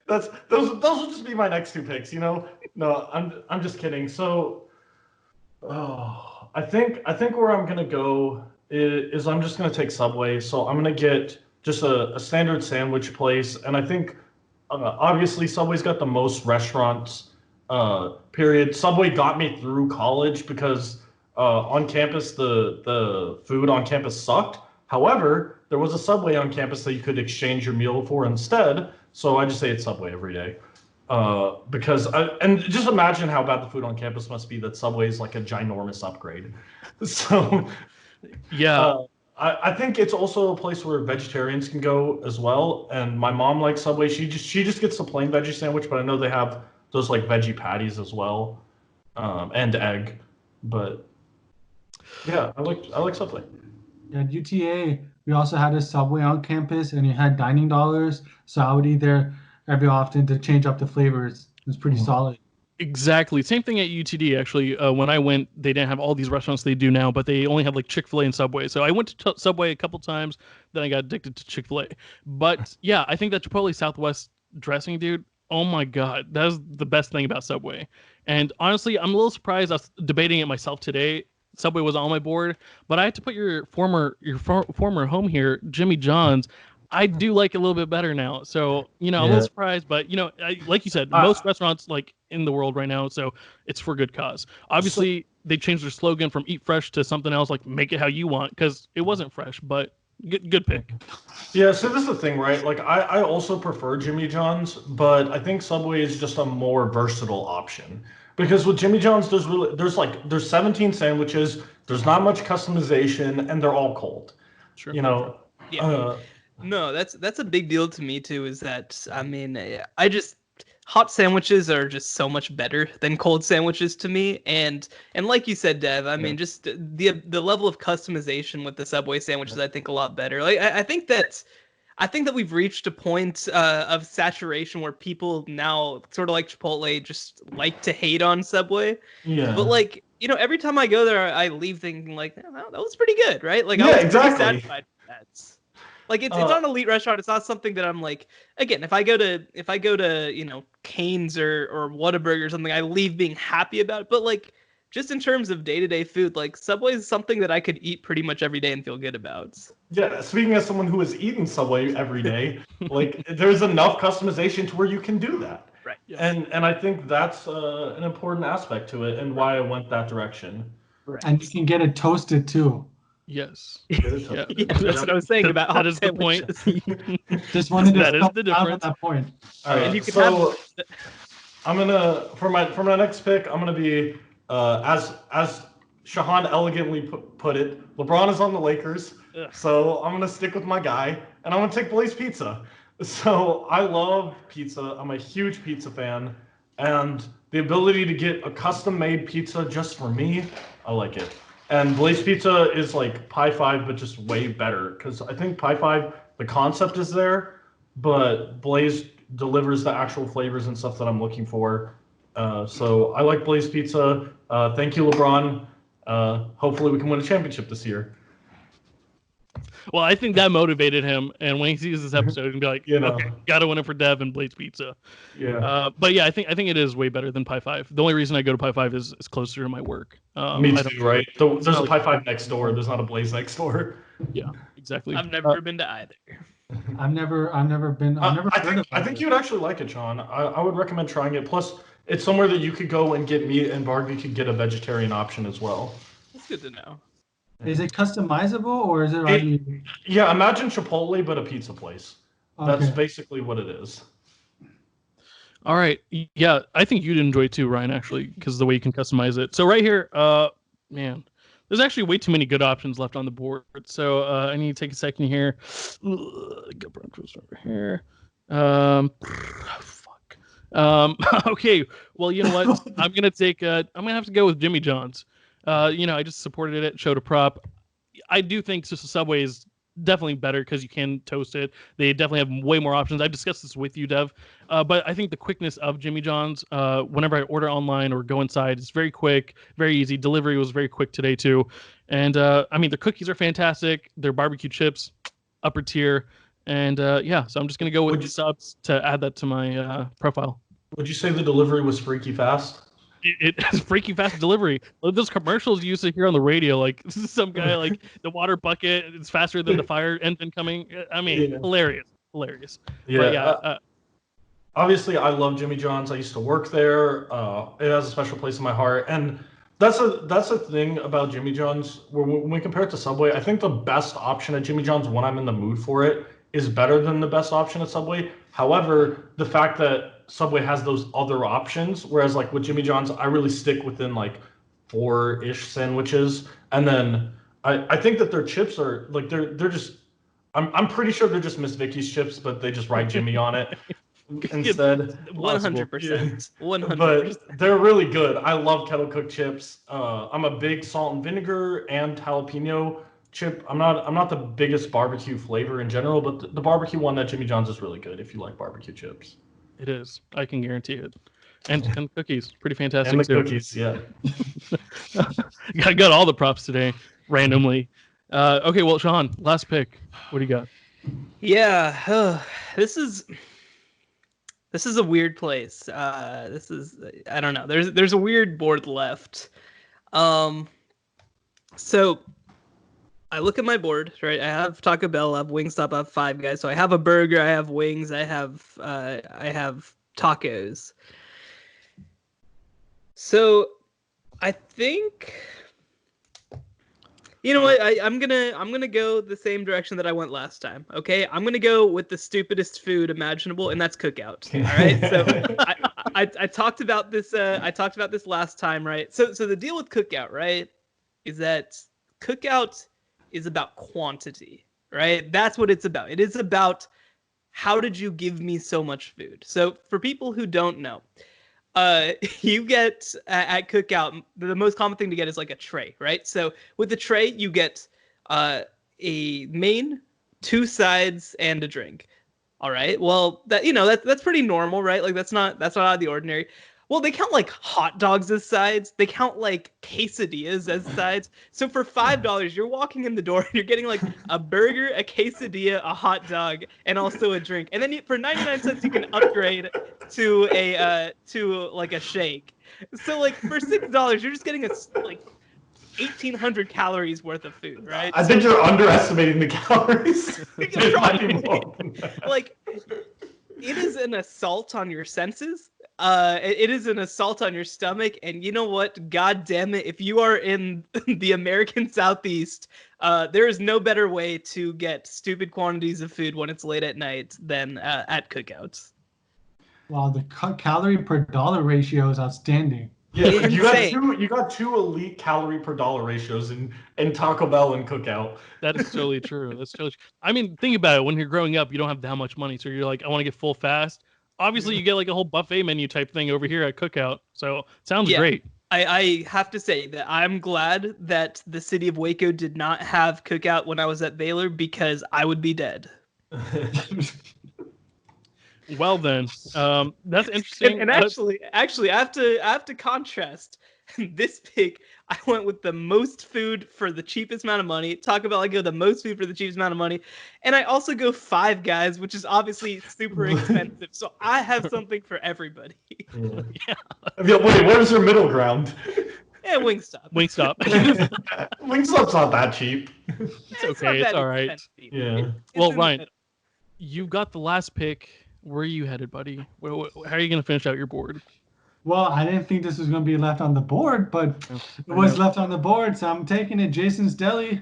those will just be my next 2 picks. You know, no, I'm just kidding. So, I think where I'm gonna go is I'm just gonna take Subway. So I'm gonna get just a standard sandwich place, and I think obviously Subway's got the most restaurants. Period. Subway got me through college because on campus the food on campus sucked. However, there was a Subway on campus that you could exchange your meal for instead. So I just say it's Subway every day. And just imagine how bad the food on campus must be that Subway is like a ginormous upgrade. So yeah. I think it's also a place where vegetarians can go as well. And my mom likes Subway. She just gets the plain veggie sandwich, but I know they have those like veggie patties as well, and egg. But yeah, I like Subway. At UTA, we also had a Subway on campus, and you had dining dollars. So I would eat there every often to change up the flavors. It was pretty solid. Exactly. Same thing at UTD, actually. When I went, they didn't have all these restaurants they do now, but they only have like Chick-fil-A and Subway. So I went to Subway a couple times, then I got addicted to Chick-fil-A. But yeah, I think that Chipotle Southwest dressing, dude, oh my God, that is the best thing about Subway. And honestly, I'm a little surprised. I was debating it myself today. Subway was on my board, but I had to put your former home here, Jimmy John's. I do like it a little bit better now. So, you know, a little surprised, but you know, like you said, most restaurants like in the world right now, so it's for good cause. Obviously, they changed their slogan from eat fresh to something else like make it how you want, because it wasn't fresh, but good pick. Yeah, so this is the thing, right? Like I also prefer Jimmy John's, but I think Subway is just a more versatile option. Because with Jimmy John's, there's 17 sandwiches, there's not much customization, and they're all cold. Sure. You know. Yeah. No, that's a big deal to me too. Is that I just hot sandwiches are just so much better than cold sandwiches to me. And like you said, Dev, I mean, just the level of customization with the Subway sandwiches, I think a lot better. Like I think that we've reached a point of saturation where people now, sort of like Chipotle, just like to hate on Subway. Yeah. But like, you know, every time I go there, I leave thinking like, oh, that was pretty good, right? Like, yeah, I was exactly. pretty satisfied with that. Like it's not an elite restaurant. It's not something that I'm like. Again, if I go to you know, Cane's or Whataburger or something, I leave being happy about it. But like, just in terms of day-to-day food, like Subway is something that I could eat pretty much every day and feel good about. Yeah, speaking as someone who has eaten Subway every day, like there's enough customization to where you can do that. Right. Yeah. And I think that's an important aspect to it and why I went that direction. Right. And you can get it toasted too. Yes. Yeah, that's what I was saying about that is the point. Just wanted to that is the difference. That point. All right, and you can so have... I'm gonna for my next pick, I'm gonna be as Shahan elegantly put it, LeBron is on the Lakers, so I'm gonna stick with my guy, and I'm gonna take Blaze Pizza. So I love pizza. I'm a huge pizza fan, and the ability to get a custom-made pizza just for me, I like it. And Blaze Pizza is like Pie 5, but just way better. Because I think Pie 5, the concept is there, but Blaze delivers the actual flavors and stuff that I'm looking for. So I like Blaze Pizza. Thank you, LeBron. Hopefully we can win a championship this year. Well, I think that motivated him, and when he sees this episode, he's gonna be like, okay, gotta win it for Dev and Blaze Pizza. Yeah. But yeah, I think it is way better than Pie 5. The only reason I go to Pie 5 is closer to my work. Me too, right? There's a Pie 5 next door. There's not a Blaze next door. Yeah, exactly. I've never been to either. I've never been. I think you would actually like it, Sean. I would recommend trying it. Plus, it's somewhere that you could go and get meat, and Barbie could get a vegetarian option as well. That's good to know. Is it customizable or is it already? Yeah, imagine Chipotle, but a pizza place. Okay. That's basically what it is. All right. Yeah, I think you'd enjoy it too, Ryan, actually, because the way you can customize it. So right here, man, There's actually way too many good options left on the board, so I need to take a second here. Get breakfast over here. Fuck. Okay. Well, you know what? I'm gonna take. I'm gonna have to go with Jimmy John's. I just supported it, showed a prop. I do think Subway is definitely better because you can toast it. They definitely have way more options. I've discussed this with you, Dev. But I think the quickness of Jimmy John's, whenever I order online or go inside, it's very quick, very easy. Delivery was very quick today too. And I mean, their cookies are fantastic. Their barbecue chips, upper tier. And so I'm just gonna go with the subs to add that to my profile. Would you say the delivery was freaky fast? It has freaky fast delivery. Those commercials you used to hear on the radio, like some guy like the water bucket, it's faster than the fire engine coming. I mean, hilarious. Yeah. But obviously, I love Jimmy John's. I used to work there. It has a special place in my heart, and that's a thing about Jimmy John's. When we compare it to Subway, I think the best option at Jimmy John's when I'm in the mood for it is better than the best option at Subway. However, the fact that Subway has those other options, whereas like with Jimmy John's, I really stick within like 4-ish sandwiches, and then I think that their chips are like they're just I'm pretty sure they're just Miss Vicky's chips, but they just write Jimmy on it instead. 100%. 100%. But they're really good. I love kettle cooked chips. I'm a big salt and vinegar and jalapeno chip. I'm not the biggest barbecue flavor in general, but the barbecue one at Jimmy John's is really good if you like barbecue chips. It is. I can guarantee it. And cookies, pretty fantastic. And the too. cookies, yeah. I got all the props today, randomly. Okay, well, Sean, last pick. What do you got? Yeah, this is a weird place. I don't know. There's a weird board left. So I look at my board, right? I have Taco Bell, I have Wingstop, I have Five Guys. So I have a burger, I have wings, I have tacos. So I think, you know what? I'm gonna go the same direction that I went last time. Okay, I'm gonna go with the stupidest food imaginable, and that's Cookout. All right. So I talked about this. I talked about this last time, right? So the deal with Cookout, right, is that Cookout is about quantity, right? That's what it's about. It is about how did you give me so much food? So for people who don't know, you get at Cookout, the most common thing to get is like a tray, right? So with the tray, you get a main, 2 sides, and a drink. All right. Well, that's pretty normal, right? Like that's not out of the ordinary. Well, they count like hot dogs as sides. They count like quesadillas as sides. So for $5, you're walking in the door and you're getting like a burger, a quesadilla, a hot dog, and also a drink. And then for 99 cents, you can upgrade to like a shake. So like for $6, you're just getting like 1,800 calories worth of food, right? I think you're underestimating the calories. It might be more. Like, it is an assault on your senses. It is an assault on your stomach, and you know what? God damn it! If you are in the American Southeast, there is no better way to get stupid quantities of food when it's late at night than at Cookouts. Wow, the calorie per dollar ratio is outstanding. Yeah, you got two elite calorie per dollar ratios in Taco Bell and Cookout. That is totally true. That's totally true. I mean, think about it. When you're growing up, you don't have that much money, so you're like, I want to get full fast. Obviously, you get like a whole buffet menu type thing over here at Cookout. So sounds great. I have to say that I'm glad that the city of Waco did not have Cookout when I was at Baylor, because I would be dead. Well then, that's interesting. And actually, I have to contrast this pick. I went with the most food for the cheapest amount of money. Talk about I go the most food for the cheapest amount of money, and I also go Five Guys, which is obviously super expensive. So I have something for everybody. Yeah. Wait, where's your middle ground? Yeah, Wingstop. Wingstop's not that cheap. It's okay. It's all right. Yeah. Well, Ryan, you got the last pick. Where are you headed, buddy? How are you going to finish out your board? Well, I didn't think this was going to be left on the board, but it was left on the board, so I'm taking it. Jason's Deli.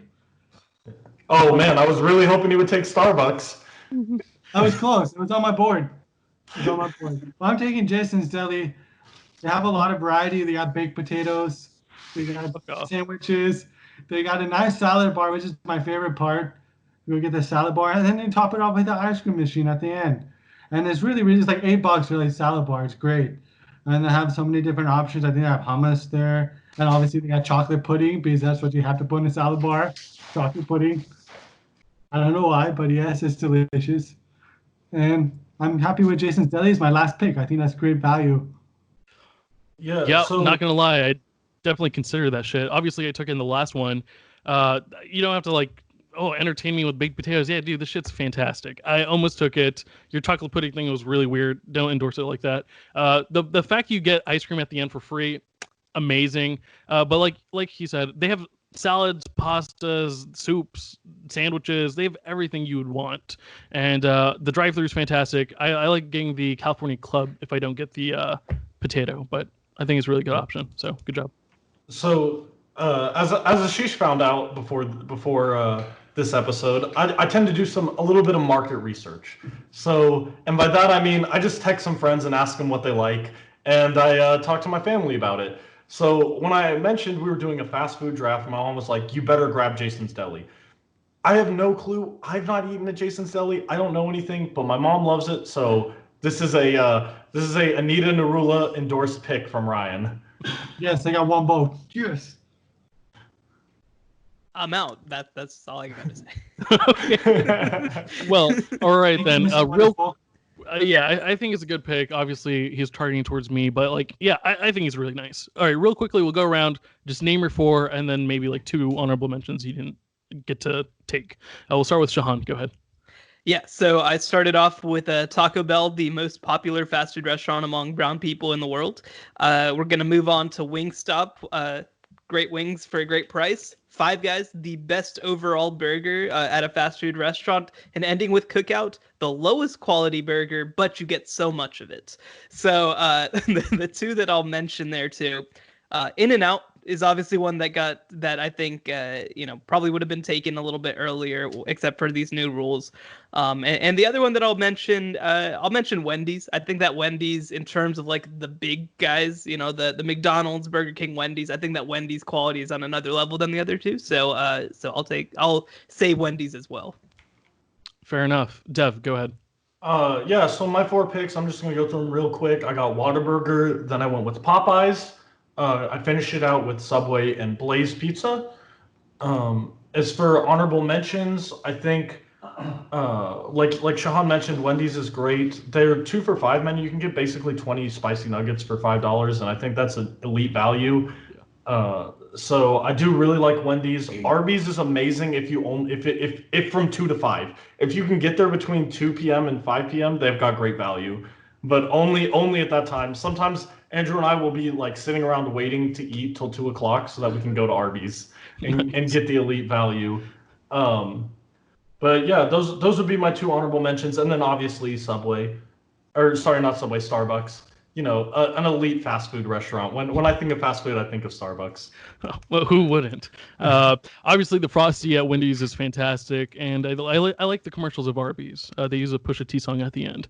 Oh, man, I was really hoping you would take Starbucks. I was close. It was on my board. Well, I'm taking Jason's Deli. They have a lot of variety. They got baked potatoes. They got sandwiches. They got a nice salad bar, which is my favorite part. You go get the salad bar, and then they top it off with the ice cream machine at the end. And it's really, it's like $8 for like salad bar. It's great. And they have so many different options. I think they have hummus there. And obviously they got chocolate pudding because that's what you have to put in a salad bar. Chocolate pudding. I don't know why, but yes, it's delicious. And I'm happy with Jason's Deli is my last pick. I think that's great value. Yeah. So not gonna lie, I definitely consider that shit. Obviously, I took in the last one. You don't have to like, entertain me with baked potatoes. Yeah, dude, this shit's fantastic. I almost took it. Your chocolate pudding thing was really weird. Don't endorse it like that. The fact you get ice cream at the end for free, amazing. But like he said, they have salads, pastas, soups, sandwiches. They have everything you would want. And the drive-thru is fantastic. I like getting the California Club if I don't get the potato, but I think it's a really good option. So good job. So as Ashish found out before this episode, I tend to do a little bit of market research. So, and by that I mean I just text some friends and ask them what they like, and I talk to my family about it. So when I mentioned we were doing a fast food draft, my mom was like, "You better grab Jason's Deli." I have no clue. I've not eaten at Jason's Deli. I don't know anything, but my mom loves it. So this is a Anita Narula endorsed pick from Ryan. Yes, I got one vote. Cheers. I'm out. That's all I gotta say. Okay. Well, all right then. Yeah, I think it's a good pick. Obviously, he's targeting towards me, but I think he's really nice. All right, real quickly, we'll go around. Just name your four, and then maybe like two honorable mentions you didn't get to take. We'll start with Shahan. Go ahead. Yeah, so I started off with Taco Bell, the most popular fast food restaurant among brown people in the world. We're going to move on to Wingstop, great wings for a great price. Five Guys, the best overall burger at a fast food restaurant. And ending with Cookout, the lowest quality burger, but you get so much of it. So the two that I'll mention there too, In-N-Out is obviously one that I think probably would have been taken a little bit earlier, except for these new rules. And the other one that I'll mention Wendy's. I think that Wendy's, in terms of like the big guys, the McDonald's, Burger King, Wendy's, I think that Wendy's quality is on another level than the other two. So I'll say Wendy's as well. Fair enough. Dev, go ahead. Yeah, so my four picks, I'm just gonna go through them real quick. I got Whataburger, then I went with Popeyes. I finished it out with Subway and Blaze Pizza. As for honorable mentions, I think, like Shahan mentioned, Wendy's is great. Their 2 for $5 menu, you can get basically 20 spicy nuggets for $5, and I think that's an elite value. So I do really like Wendy's. Arby's is amazing if from 2 to 5. If you can get there between 2 p.m. and 5 p.m., they've got great value. But only at that time. Sometimes Andrew and I will be like sitting around waiting to eat till 2 o'clock so that we can go to Arby's and get the elite value. But yeah, those would be my two honorable mentions, and then obviously Subway, or sorry, not Subway, Starbucks. An elite fast food restaurant. When I think of fast food, I think of Starbucks. Well, who wouldn't? Obviously, the Frosty at Wendy's is fantastic, and I like the commercials of Arby's. They use a Pusha T song at the end.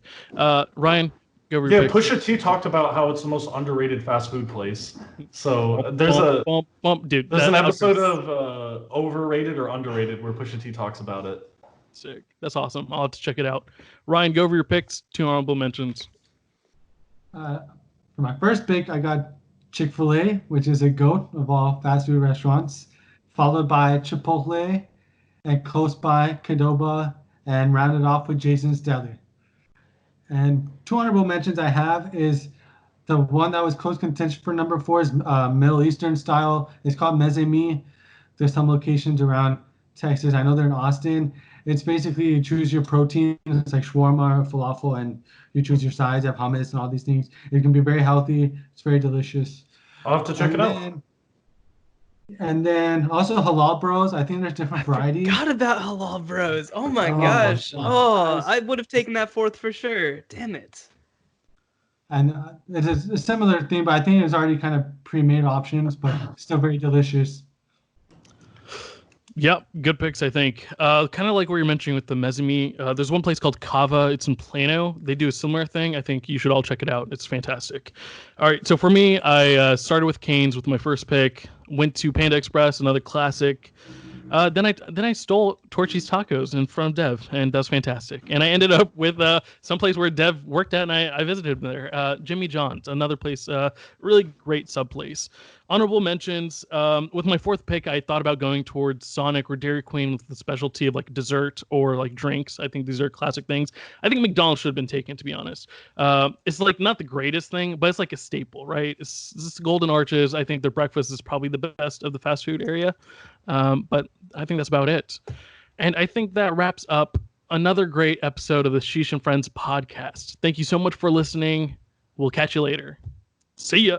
Ryan, go over your pick. Pusha T talked about how it's the most underrated fast food place. So there's an episode of Overrated or Underrated where Pusha T talks about it. Sick. That's awesome. I'll have to check it out. Ryan, go over your picks. Two honorable mentions. For my first pick, I got Chick-fil-A, which is a GOAT of all fast food restaurants, followed by Chipotle, and close by Qdoba, and rounded off with Jason's Deli. And two honorable mentions I have is the one that was close contention for number 4 is Middle Eastern style. It's called Mezemi. There's some locations around Texas. I know they're in Austin. It's basically you choose your protein. It's like shawarma or falafel, and you choose your sides. You have hummus and all these things. It can be very healthy. It's very delicious. I'll have to check it out. And then also Halal Bros. I think there's different varieties. I forgot about Halal Bros. Oh my gosh. I would have taken that fourth for sure. Damn it. And it's a similar thing, but I think it's already kind of pre-made options, but still very delicious. Yep, good picks, I think. Kind of like what you're mentioning with the mezimi. There's one place called Kava. It's in Plano. They do a similar thing. I think you should all check it out. It's fantastic. All right, so for me, I started with Cane's with my first pick. Went to Panda Express, another classic. Then I stole Torchy's tacos in front of Dev, and that was fantastic. And I ended up with someplace where Dev worked at, and I visited him there. Jimmy John's, another place, really great sub place. Honorable mentions. With my fourth pick, I thought about going towards Sonic or Dairy Queen with the specialty of like dessert or like drinks. I think these are classic things. I think McDonald's should have been taken, to be honest. It's like not the greatest thing, but it's like a staple, right? It's Golden Arches. I think their breakfast is probably the best of the fast food area. But I think that's about it. And I think that wraps up another great episode of the Sheesh and Friends podcast. Thank you so much for listening. We'll catch you later. See ya.